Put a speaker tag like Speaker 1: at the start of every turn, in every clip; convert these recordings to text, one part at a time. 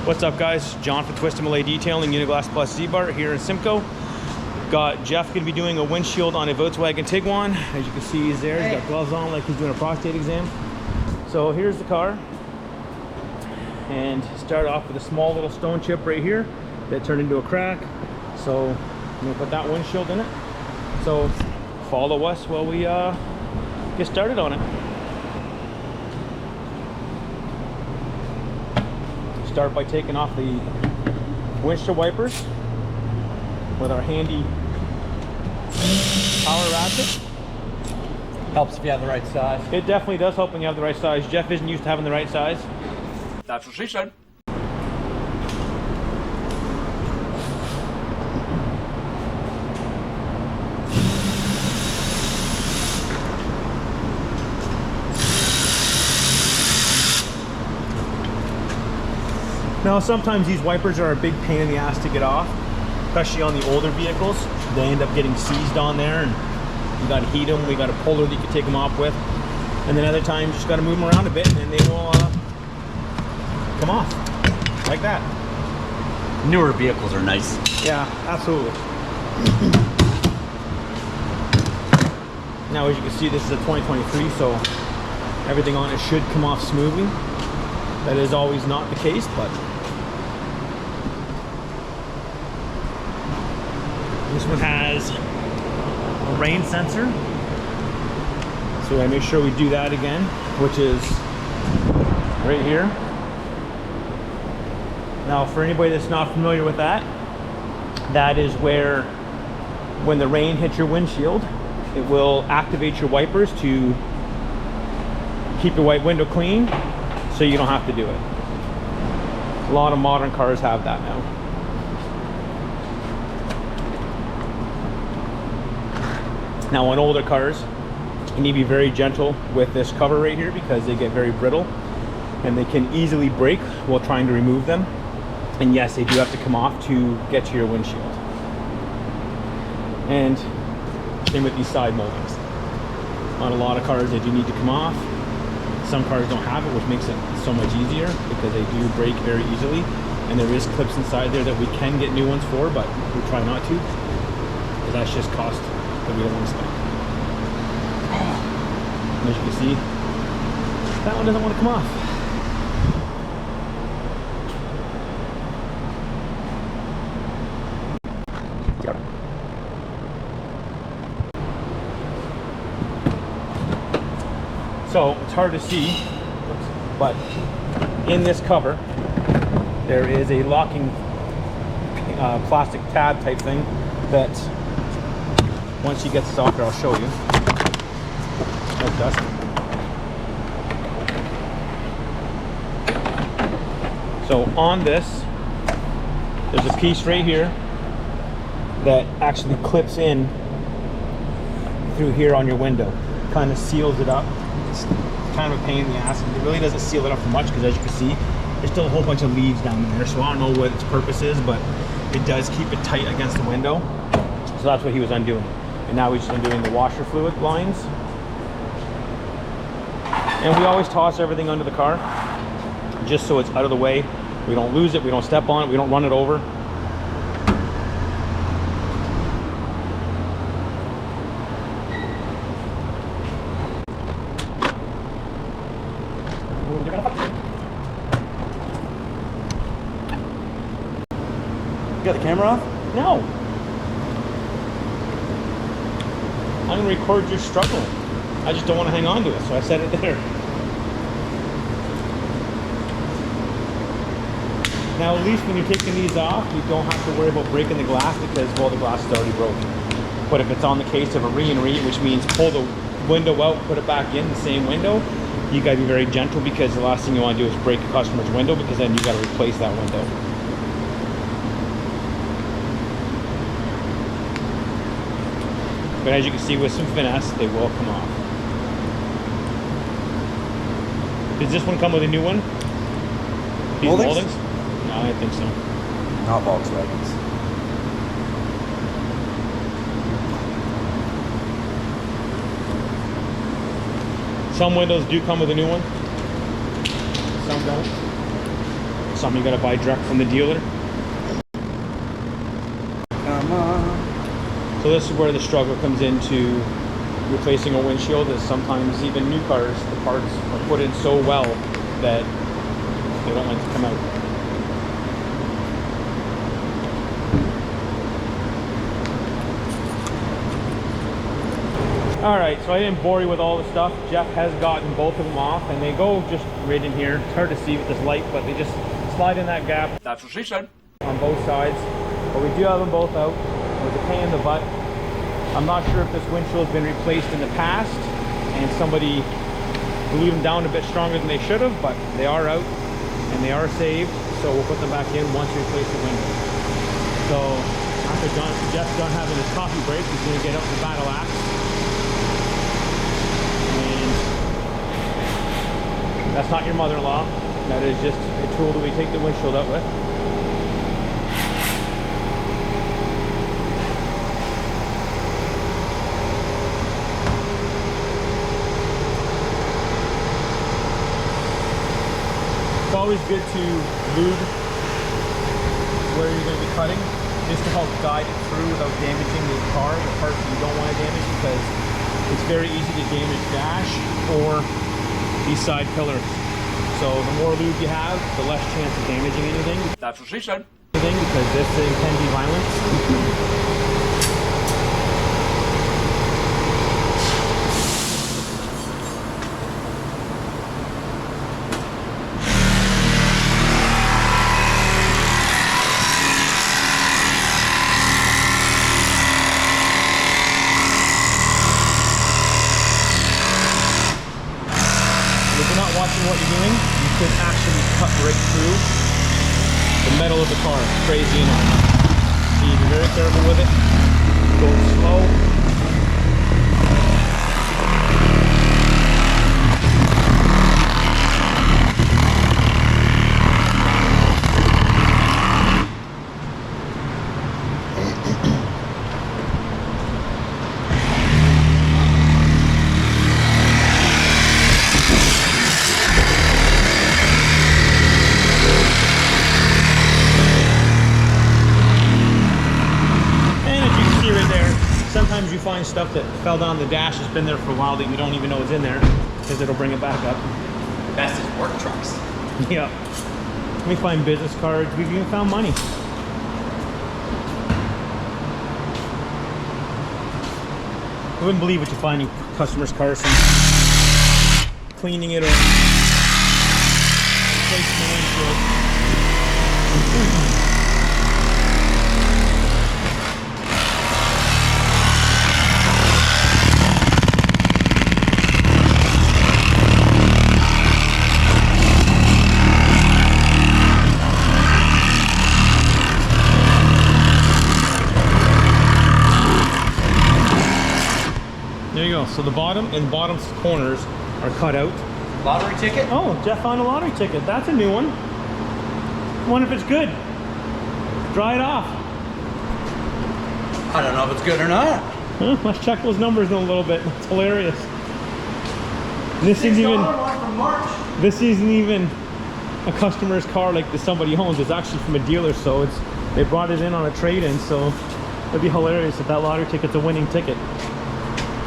Speaker 1: What's up, guys? John for Twist MLA Detailing, Uniglass Plus Z-Bar here in Simcoe. Got Jeff going to be doing a windshield on a Volkswagen Tiguan. As you can see, he's there. He's got gloves on like he's doing a prostate exam. So here's the car. And start off with a small little stone chip right here that turned into a crack. So I'm going to put that windshield in it. So follow us while we get started on it. Start by taking off the windshield wipers with our handy power ratchet.
Speaker 2: Helps if you have the right size.
Speaker 1: It definitely does help when you have the right size. Jeff isn't used to having the right size.
Speaker 2: That's what she said.
Speaker 1: Now, sometimes these wipers are a big pain in the ass to get off, especially on the older vehicles. They end up getting seized on there, and you got to heat them. We got a puller that you can take them off with, and then other times you just got to move them around a bit, and then they will come off like that.
Speaker 2: Newer vehicles are nice.
Speaker 1: Yeah, absolutely. Now, as you can see, this is a 2023, so everything on it should come off smoothly. That is always not the case, but this one has a rain sensor, so I make sure we do that again, which is right here. Now, for anybody that's not familiar with that, that is where when the rain hits your windshield, it will activate your wipers to keep your white window clean, so you don't have to do it. A lot of modern cars have that now. Now, on older cars, you need to be very gentle with this cover right here because they get very brittle and they can easily break while trying to remove them. And yes, they do have to come off to get to your windshield. And same with these side moldings. On a lot of cars, they do need to come off. Some cars don't have it, which makes it so much easier because they do break very easily. And there is clips inside there that we can get new ones for, but we try not to because that's just cost that we don't want to spend. And as you can see, that one doesn't want to come off. So it's hard to see, but in this cover, there is a locking plastic tab type thing that once you get this off here, I'll show you. Like dust. So on this, there's a piece right here that actually clips in through here on your window. Kind of seals it up. It's kind of a pain in the ass. It really doesn't seal it up for much because, as you can see, there's still a whole bunch of leaves down there. So I don't know what its purpose is, but it does keep it tight against the window. So that's what he was undoing. And now he's just undoing the washer fluid lines. And we always toss everything under the car just so it's out of the way. We don't lose it, we don't step on it, we don't run it over.
Speaker 2: You got the camera off?
Speaker 1: No. I'm going to record you struggling. I just don't want to hang on to it, so I set it there. Now, at least when you're taking these off, you don't have to worry about breaking the glass because, well, the glass is already broken. But if it's on the case of a re and read, which means pull the window out, put it back in the same window, you got to be very gentle because the last thing you want to do is break a customer's window because then you got to replace that window. But as you can see, with some finesse, they will come off. Does this one come with a new one? These moldings? No, I think so.
Speaker 2: Not Volkswagens.
Speaker 1: Some windows do come with a new one. Some don't. something you gotta buy direct from the dealer.
Speaker 2: Come on.
Speaker 1: So this is where the struggle comes into replacing a windshield, is sometimes even new cars, the parts are put in so well that they don't like to come out. Alright, so I didn't bore you with all the stuff. Jeff has gotten both of them off, and they go just right in here. It's hard to see with this light, but they just slide in that gap.
Speaker 2: That's what she said.
Speaker 1: On both sides. But we do have them both out. It was a pain in the butt. I'm not sure if this windshield has been replaced in the past and somebody glued them down a bit stronger than they should have, but they are out and they are saved, so we'll put them back in once we replace the window. So after Jeff's done having his coffee break, he's going to get out the battle axe, and that's not your mother-in-law, that is just a tool that we take the windshield out with. It's always good to lube where you're going to be cutting, just to help guide it through without damaging the car, the parts that you don't want to damage, because it's very easy to damage dash or these side pillars. So the more lube you have, the less chance of damaging anything.
Speaker 2: That's what she said.
Speaker 1: Because this thing can be violent. Watching what you're doing, you could actually cut right through the metal of the car. It's crazy enough. So you be very careful with it. Go slow. Sometimes you find stuff that fell down the dash, has been there for a while, that you don't even know is in there, because it'll bring it back up.
Speaker 2: Best is work trucks.
Speaker 1: Yeah. We find business cards, we've even found money. I wouldn't believe what you find in customers' cars from cleaning it or replacing the windshield. There you go. So the bottom and bottom corners are cut out.
Speaker 2: Lottery ticket?
Speaker 1: Oh, Jeff found a lottery ticket. That's a new one. I wonder if it's good. Dry it off.
Speaker 2: I don't know if it's good or not.
Speaker 1: Let's check those numbers in a little bit. It's hilarious. This isn't even
Speaker 2: from March.
Speaker 1: This isn't even a customer's car like this somebody owns. It's actually from a dealer, so they brought it in on a trade-in. So it'd be hilarious if that lottery ticket's a winning ticket.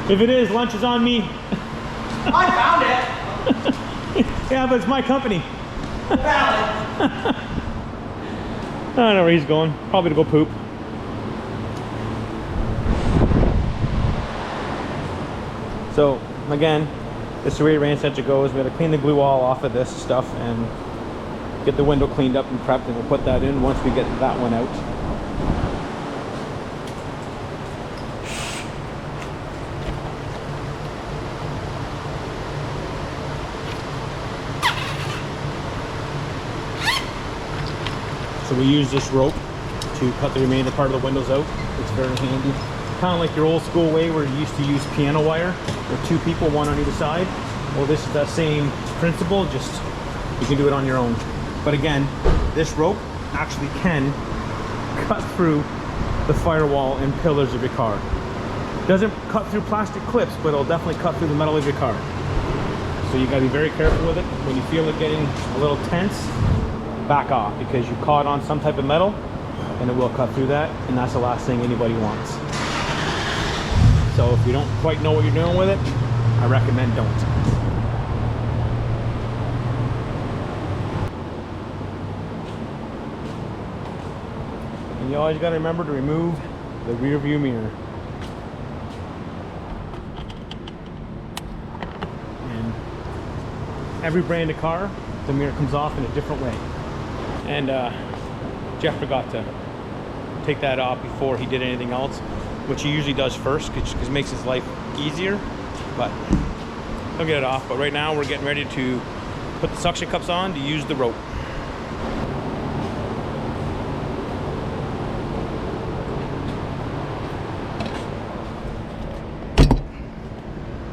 Speaker 1: If it is, lunch is on me.
Speaker 2: I found it.
Speaker 1: Yeah, but it's my company.
Speaker 2: Found it.
Speaker 1: I don't know where he's going. Probably to go poop. So again, this is the way ranch edge goes. We got to clean the glue all off of this stuff and get the window cleaned up and prepped, and we'll put that in once we get that one out. So we use this rope to cut the remaining part of the windows out. It's very handy. Kind of like your old school way where you used to use piano wire with two people, one on either side. Well, this is that same principle, just you can do it on your own. But again, this rope actually can cut through the firewall and pillars of your car. Doesn't cut through plastic clips, but it'll definitely cut through the metal of your car. So you gotta be very careful with it. When you feel it getting a little tense, back off, because you caught on some type of metal and it will cut through that, and that's the last thing anybody wants. So if you don't quite know what you're doing with it, I recommend don't. And you always got to remember to remove the rear view mirror. And every brand of car, the mirror comes off in a different way. And Jeff forgot to take that off before he did anything else, which he usually does first, because it makes his life easier. But he'll get it off. But right now we're getting ready to put the suction cups on to use the rope.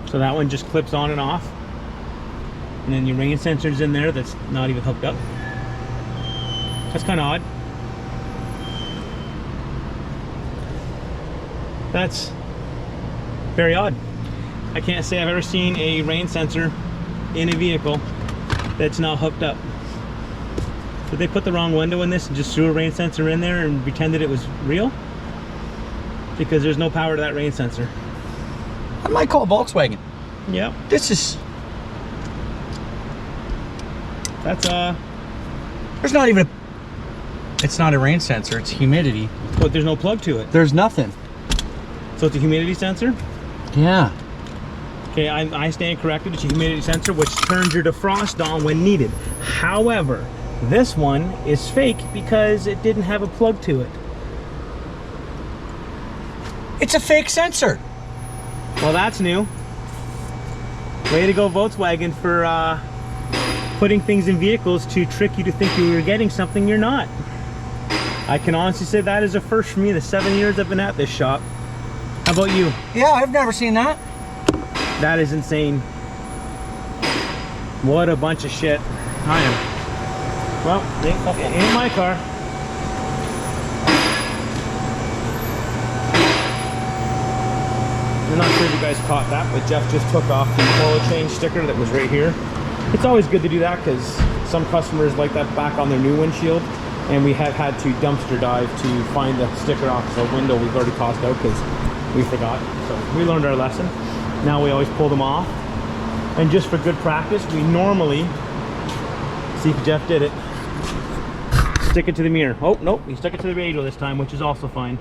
Speaker 1: So that one just clips on and off. And then your rain sensor's in there that's not even hooked up. That's kind of odd. That's very odd. I can't say I've ever seen a rain sensor in a vehicle that's not hooked up. Did they put the wrong window in this and just threw a rain sensor in there and pretended it was real? Because there's no power to that rain sensor.
Speaker 2: I might call Volkswagen.
Speaker 1: Yeah.
Speaker 2: This is...
Speaker 1: That's
Speaker 2: There's not even a... It's not a rain sensor, it's humidity.
Speaker 1: but there's no plug to it.
Speaker 2: There's nothing.
Speaker 1: So it's a humidity sensor?
Speaker 2: Yeah.
Speaker 1: Okay, I stand corrected. It's a humidity sensor which turns your defrost on when needed. However, this one is fake because it didn't have a plug to it.
Speaker 2: It's a fake sensor.
Speaker 1: Well, that's new. Way to go, Volkswagen, for putting things in vehicles to trick you to think you were getting something you're not. I can honestly say that is a first for me in the 7 years I've been at this shop. How about you?
Speaker 2: Yeah, I've never seen that.
Speaker 1: That is insane. What a bunch of shit. I am. Well, it ain't my car. I'm not sure if you guys caught that, but Jeff just took off the oil change sticker that was right here. It's always good to do that because some customers like that back on their new windshield, and we have had to dumpster dive to find the sticker off the window we've already tossed out because we forgot. So we learned our lesson. Now we always pull them off. And just for good practice, we normally, see if Jeff did it, stick it to the mirror. Oh, nope, he stuck it to the radio this time, which is also fine.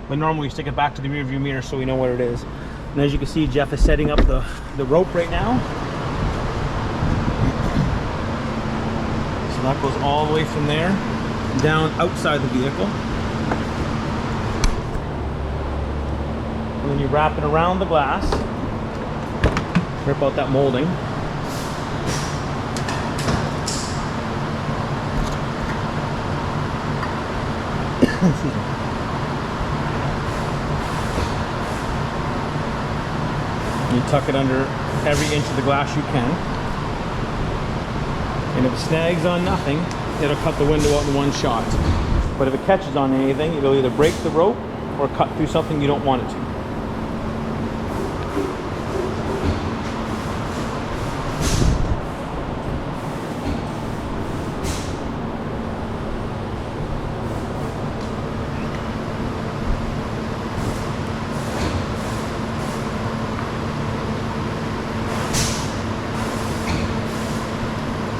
Speaker 1: But normally we stick it back to the rear view mirror so we know what it is. And as you can see, Jeff is setting up the rope right now. So that goes all the way from there down outside the vehicle. And then you wrap it around the glass. Rip out that molding. Excuse me. You tuck it under every inch of the glass you can. And if it snags on nothing, it'll cut the window out in one shot. But if it catches on anything, it'll either break the rope or cut through something you don't want it to.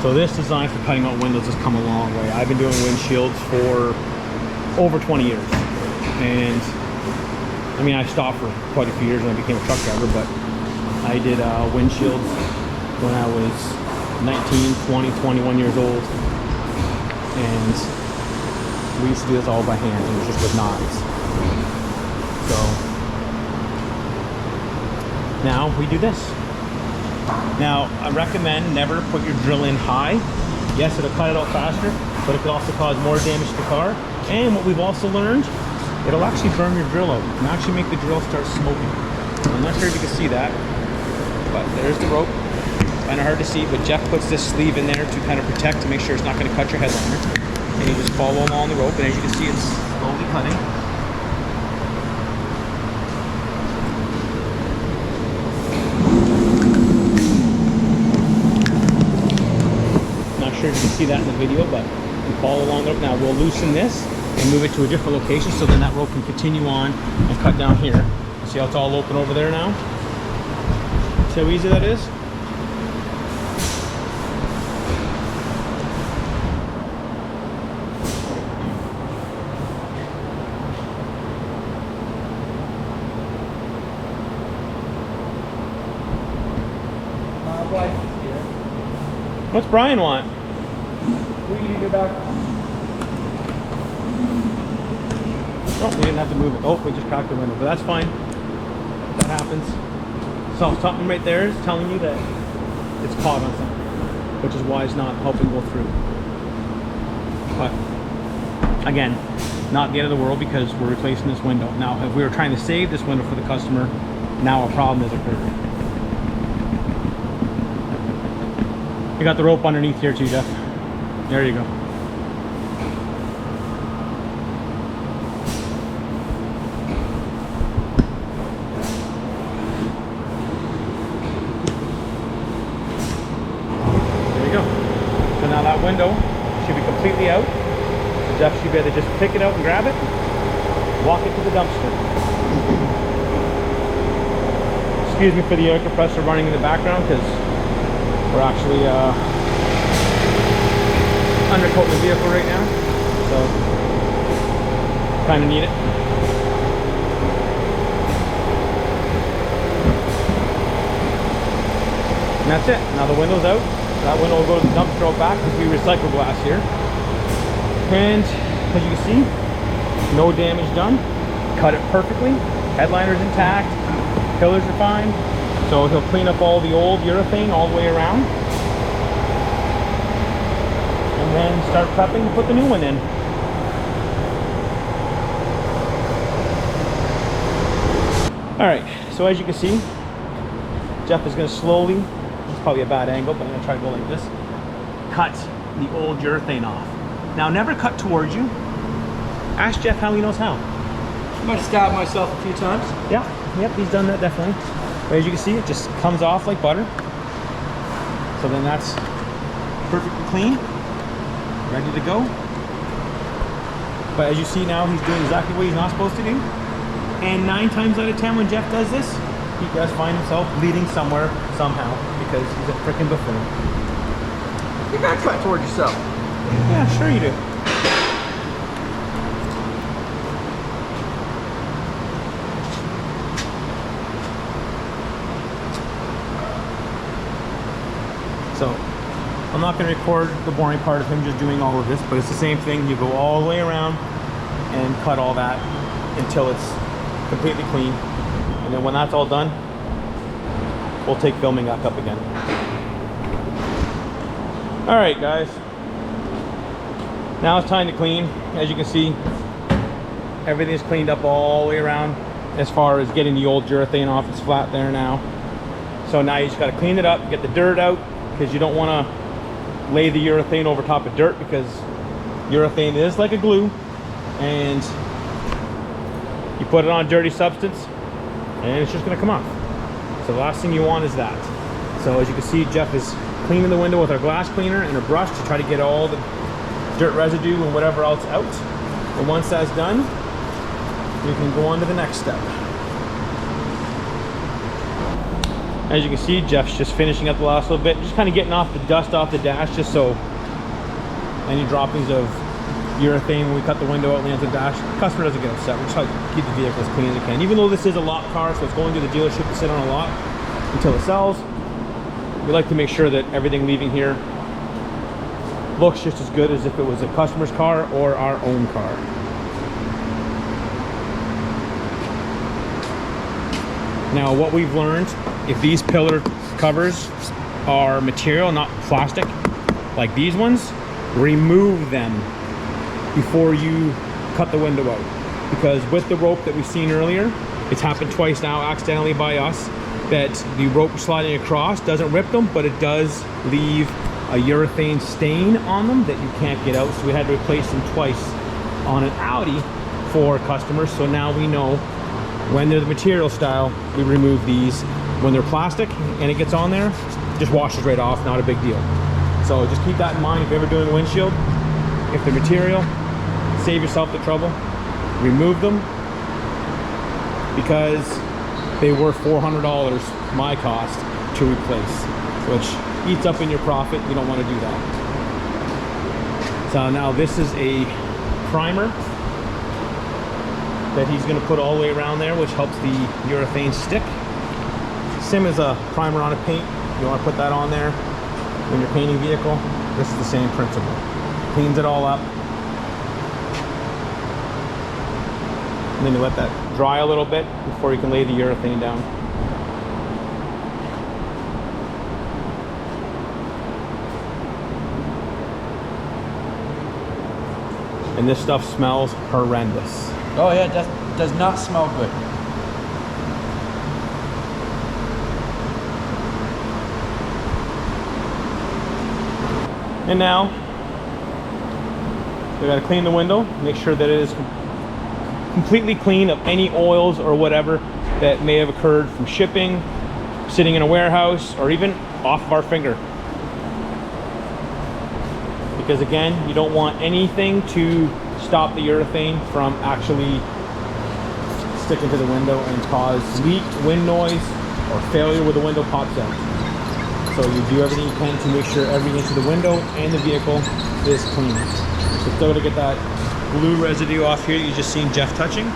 Speaker 1: So this design for cutting out windows has come a long way. I've been doing windshields for over 20 years. And I mean, I stopped for quite a few years when I became a truck driver, but I did windshields when I was 19, 20, 21 years old. And we used to do this all by hand, and it was just with knives. So now we do this. Now, I recommend never put your drill in high. Yes, it'll cut it out faster, but it could also cause more damage to the car. And what we've also learned, it'll actually burn your drill out. It can actually make the drill start smoking. I'm not sure if you can see that, but there's the rope. Kind of hard to see, but Jeff puts this sleeve in there to kind of protect, to make sure it's not going to cut your headliner. And you just follow along the rope, and as you can see, it's slowly cutting. Sure you can see that in the video, but and follow along the rope. Now we'll loosen this and move it to a different location so then that rope can continue on and cut down here. See how it's all open over there now? See how easy that is? What's Brian want?
Speaker 2: We need to go back.
Speaker 1: Oh, we didn't have to move it. Oh, we just cracked the window, but that's fine. That happens. So something right there is telling you that it's caught on something, which is why it's not helping go through. But again, not the end of the world because we're replacing this window. Now, if we were trying to save this window for the customer, now a problem has occurred. You got the rope underneath here too, Jeff. There you go. There you go. So now that window should be completely out. Jeff should be able to just pick it out and grab it, walk it to the dumpster. Excuse me for the air compressor running in the background because we're actually undercoating the vehicle right now, so kind of need it. And that's it. Now the window's out. That window will go to the dumpster out back because we recycle glass here. And as you can see, no damage done. Cut it perfectly. Headliner's intact. Pillars are fine. So he'll clean up all the old urethane all the way around. And then start prepping to put the new one in. Alright, so as you can see, Jeff is going to slowly, it's probably a bad angle, but I'm going to try to go like this, cut the old urethane off. Now never cut towards you. Ask Jeff how he knows how.
Speaker 2: I might have stabbed myself a few times.
Speaker 1: Yeah, yep, he's done that definitely. But as you can see, it just comes off like butter. So then that's perfectly clean, ready to go. But as you see now, he's doing exactly what he's not supposed to do. And 9 times out of 10 when Jeff does this, he does find himself bleeding somewhere, somehow, because he's a freaking buffoon.
Speaker 2: You gotta cut towards yourself.
Speaker 1: Yeah, sure you do. So, I'm not going to record the boring part of him just doing all of this, but it's the same thing. You go all the way around and cut all that until it's completely clean. And then when that's all done, we'll take filming back up again. All right, guys. Now it's time to clean. As you can see, everything's cleaned up all the way around as far as getting the old urethane off. It's flat there now. So now you just got to clean it up, get the dirt out, because you don't want to lay the urethane over top of dirt, because urethane is like a glue, and you put it on a dirty substance and it's just going to come off. So the last thing you want is that. So as you can see, Jeff is cleaning the window with our glass cleaner and a brush to try to get all the dirt residue and whatever else out. And once that's done, we can go on to the next step. As you can see, Jeff's just finishing up the last little bit, just kind of getting off the dust off the dash, just so any droppings of urethane when we cut the window out lands the dash, the customer doesn't get upset. We just try to keep the vehicle as clean as it can. Even though this is a lot car, so it's going to the dealership to sit on a lot until it sells, we like to make sure that everything leaving here looks just as good as if it was a customer's car or our own car. Now, what we've learned, if these pillar covers are material, not plastic, like these ones, remove them before you cut the window out. Because with the rope that we've seen earlier, it's happened twice now accidentally by us, that the rope sliding across doesn't rip them, but it does leave a urethane stain on them that you can't get out. So we had to replace them twice on an Audi for customers. So now we know when they're the material style, we remove these. When they're plastic and it gets on there, it just washes right off, not a big deal. So just keep that in mind if you're ever doing windshield. if the material, save yourself the trouble, remove them, because they were $400 my cost to replace, which eats up in your profit. You don't want to do that. So now this is a primer that he's going to put all the way around there, which helps the urethane stick. Same as a primer on a paint. You want to put that on there when you're painting a vehicle. This is the same principle. Cleans it all up. And then you let that dry a little bit before you can lay the urethane down. And this stuff smells horrendous.
Speaker 2: Oh yeah, that does not smell good.
Speaker 1: And now we got to clean the window, make sure that it is completely clean of any oils or whatever that may have occurred from shipping, sitting in a warehouse, or even off of our finger. Because again, you don't want anything to stop the urethane from actually sticking to the window and cause leak, wind noise, or failure where the window pops out. So you do everything you can to make sure every inch of the window and the vehicle is clean. So still to get that glue residue off here that you just seen Jeff touching.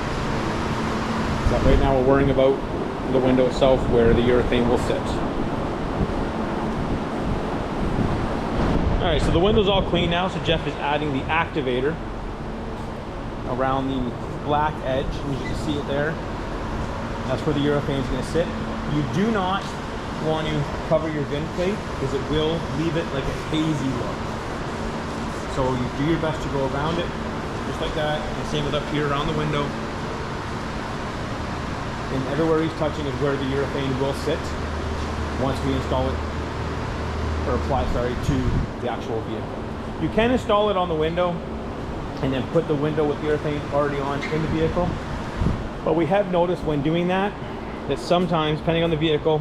Speaker 1: But right now we're worrying about the window itself where the urethane will sit. Alright, so the window's all clean now, so Jeff is adding the activator around the black edge. And you can see it there. That's where the urethane is going to sit. You do not want to cover your VIN plate because it will leave it like a hazy look. So you do your best to go around it just like that, and same with up here around the window. And everywhere he's touching is where the urethane will sit once we install it, or apply, sorry, to the actual vehicle. You can install it on the window and then put the window with the urethane already on in the vehicle. But we have noticed when doing that, that sometimes, depending on the vehicle,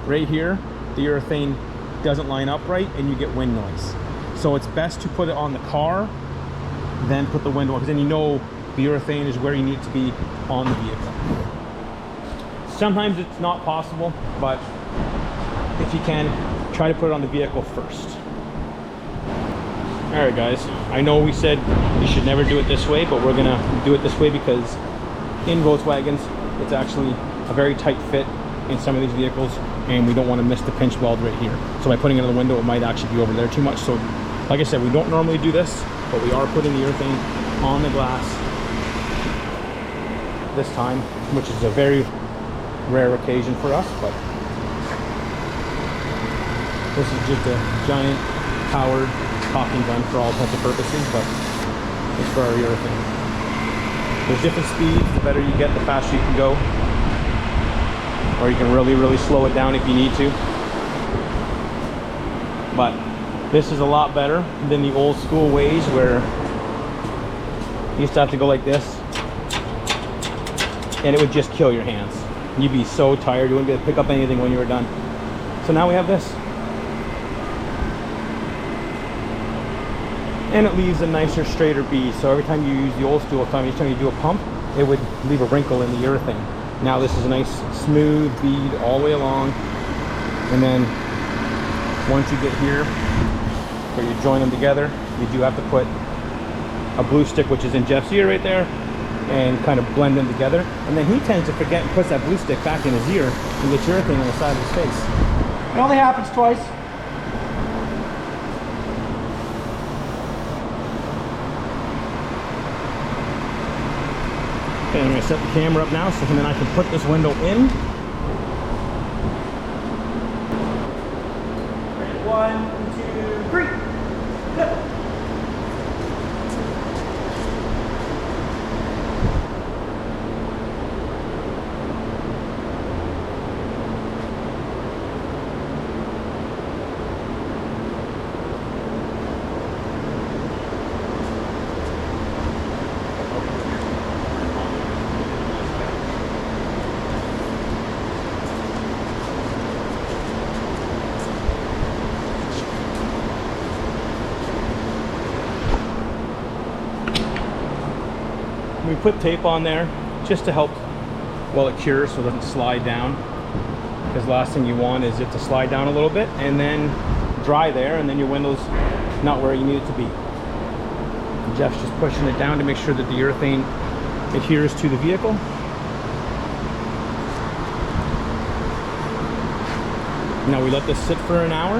Speaker 1: right here, the urethane doesn't line up right and you get wind noise. So it's best to put it on the car, then put the window on, because then you know the urethane is where you need it to be on the vehicle. Sometimes it's not possible, but if you can, try to put it on the vehicle first. All right, guys, I know we said you should never do it this way, but we're gonna do it this way because in Volkswagens, it's actually a very tight fit in some of these vehicles, and we don't want to miss the pinch weld right here. So by putting it on the window, it might actually be over there too much. So like I said, we don't normally do this, but we are putting the urethane on the glass this time, which is a very rare occasion for us, but this is just a giant powered caulking gun for all intents and purposes, but it's for our urethane. There's different speeds. The better you get, the faster you can go. Or you can really, really slow it down if you need to. But this is a lot better than the old school ways where you used to have to go like this and it would just kill your hands. You'd be so tired, you wouldn't be able to pick up anything when you were done. So now we have this. And it leaves a nicer, straighter bead. So every time you use the old school time, each time you do a pump, it would leave a wrinkle in the urethane. Now this is a nice smooth bead all the way along. And then once you get here, where you join them together, you do have to put a blue stick, which is in Jeff's ear right there, and kind of blend them together. And then he tends to forget and puts that blue stick back in his ear and gets urethane on the side of his face.
Speaker 2: It only happens twice.
Speaker 1: Okay, I'm going to set the camera up now so then I can put this window in.
Speaker 2: 1, 2, 3. Go.
Speaker 1: we put tape on there just to help while it cures so it doesn't slide down, because the last thing you want is it to slide down a little bit and then dry there, and then your window's not where you need it to be. And Jeff's just pushing it down to make sure that the urethane adheres to the vehicle. Now we let this sit for an hour,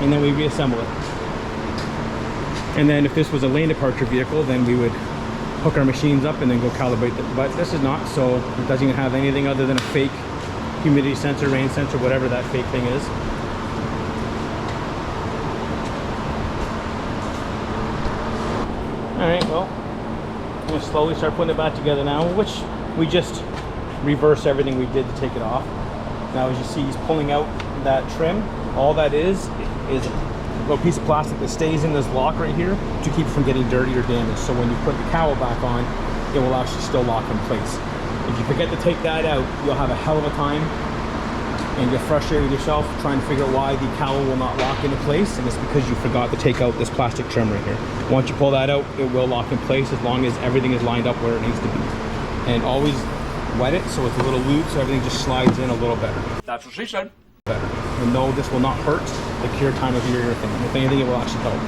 Speaker 1: and then we reassemble it. And then if this was a lane departure vehicle, then we would hook our machines up and then go calibrate it. But this is not, so it doesn't even have anything other than a fake humidity sensor, rain sensor, whatever that fake thing is. Alright, well, I'm going to slowly start putting it back together now, which we just reverse everything we did to take it off. Now as you see, he's pulling out that trim. All that is a little piece of plastic that stays in this lock right here to keep it from getting dirty or damaged. So when you put the cowl back on, it will actually still lock in place. If you forget to take that out, you'll have a hell of a time and get frustrated with yourself trying to figure out why the cowl will not lock into place, and it's because you forgot to take out this plastic trim right here. Once you pull that out, it will lock in place as long as everything is lined up where it needs to be. And always wet it so it's a little loose so everything just slides in a little better.
Speaker 2: That's what she said.
Speaker 1: Better. And no, this will not hurt the cure time of your urethane. If anything, it will actually help.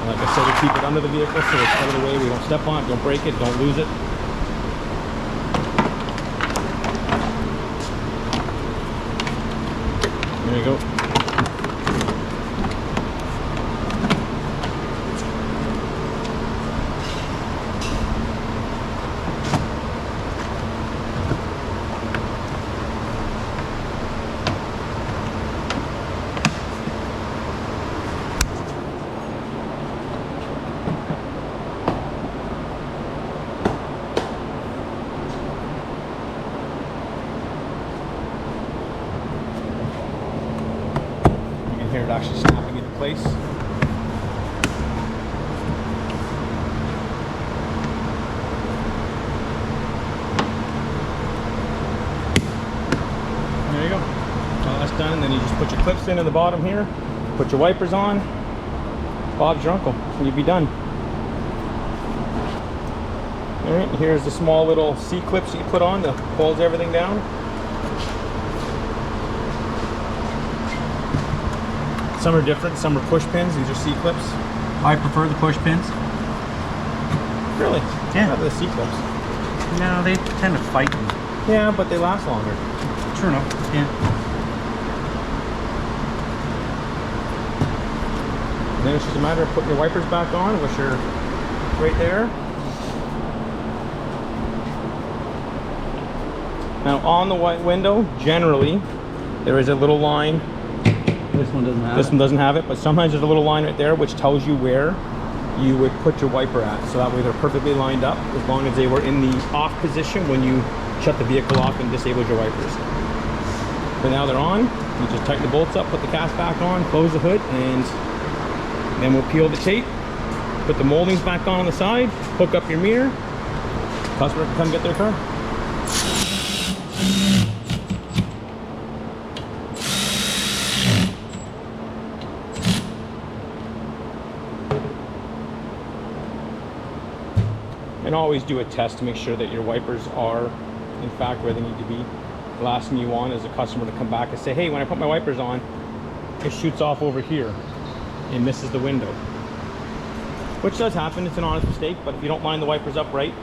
Speaker 1: Like I said, we keep it under the vehicle so it's out of the way. We don't step on it, don't break it, don't lose it. There you go. Here it actually snapping into place. There you go. Well, that's done, and then you just put your clips in at the bottom here, put your wipers on, Bob's your uncle, and you'd be done. Alright, here's the small little C-clips that you put on that holds everything down. Some are different, some are push pins, these are C-clips.
Speaker 2: I prefer the push pins.
Speaker 1: Really?
Speaker 2: Yeah.
Speaker 1: Not the C-clips.
Speaker 2: No, they tend to fight.
Speaker 1: Yeah, but they last longer.
Speaker 2: True enough. Yeah.
Speaker 1: And then it's just a matter of putting your wipers back on, which are right there. Now on the white window, generally, there is a little line.
Speaker 2: This one doesn't have
Speaker 1: This one doesn't have it, but sometimes there's a little line right there which tells you where you would put your wiper at. So that way they're perfectly lined up as long as they were in the off position when you shut the vehicle off and disabled your wipers. But now they're on. You just tighten the bolts up, put the cast back on, close the hood, and then we'll peel the tape, put the moldings back on the side, hook up your mirror. Customer can come get their car. And always do a test to make sure that your wipers are in fact where they need to be. The last thing you want is a customer to come back and say, hey, when I put my wipers on, it shoots off over here and misses the window. Which does happen, it's an honest mistake, but if you don't line the wipers up right,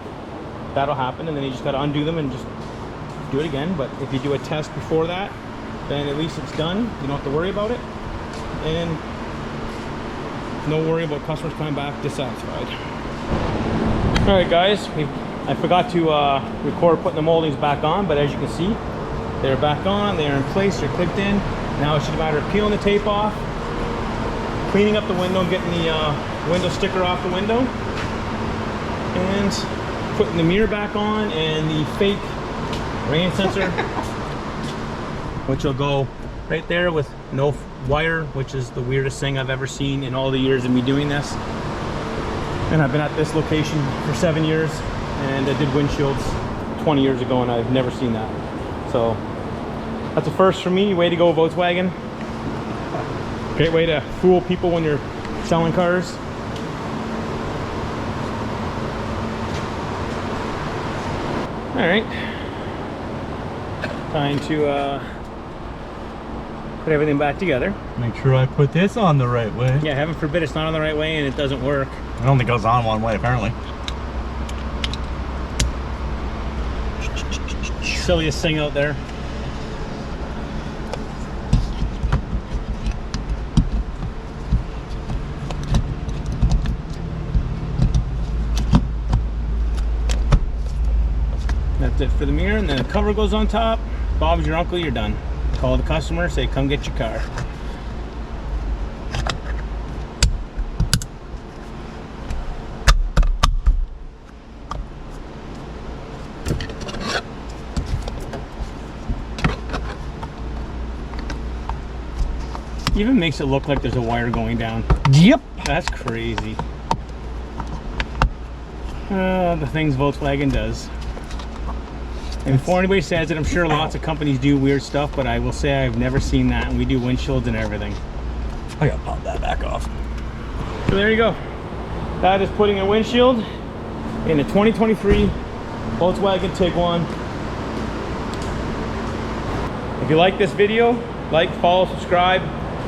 Speaker 1: that'll happen, and then you just gotta undo them and just do it again. But if you do a test before that, then at least it's done. You don't have to worry about it. And no worry about customers coming back dissatisfied. All right, guys, I forgot to record putting the moldings back on, but as you can see, they're back on, they're in place, they're clipped in. Now it's just a matter of peeling the tape off, cleaning up the window, getting the window sticker off the window, and putting the mirror back on and the fake rain sensor, which will go right there with no wire, which is the weirdest thing I've ever seen in all the years of me doing this. And I've been at this location for 7 years, and I did windshields 20 years ago, and I've never seen that. So that's a first for me. Way to go, Volkswagen. Great way to fool people when you're selling cars. All right, time to put everything back together.
Speaker 2: Make sure I put this on the right way.
Speaker 1: Yeah, heaven forbid it's not on the right way and it doesn't work.
Speaker 2: It only goes on one way, apparently.
Speaker 1: Silliest thing out there. That's it for the mirror, and then the cover goes on top. Bob's your uncle, you're done. Call the customer, say come get your car. Even makes it look like there's a wire going down.
Speaker 2: Yep.
Speaker 1: That's crazy. The things Volkswagen does. And before anybody says it, I'm sure lots of companies do weird stuff, but I will say I've never seen that, and we do windshields and everything.
Speaker 2: I gotta pop that back off.
Speaker 1: So there you go. That is putting a windshield in a 2023 Volkswagen Tiguan. If you like this video, like, follow, subscribe,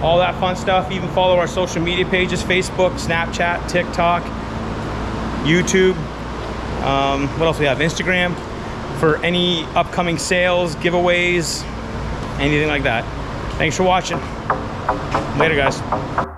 Speaker 1: all that fun stuff. Even follow our social media pages, Facebook, Snapchat, TikTok, YouTube. What else we have? Instagram. For any upcoming sales, giveaways, anything like that. Thanks for watching. Later, guys.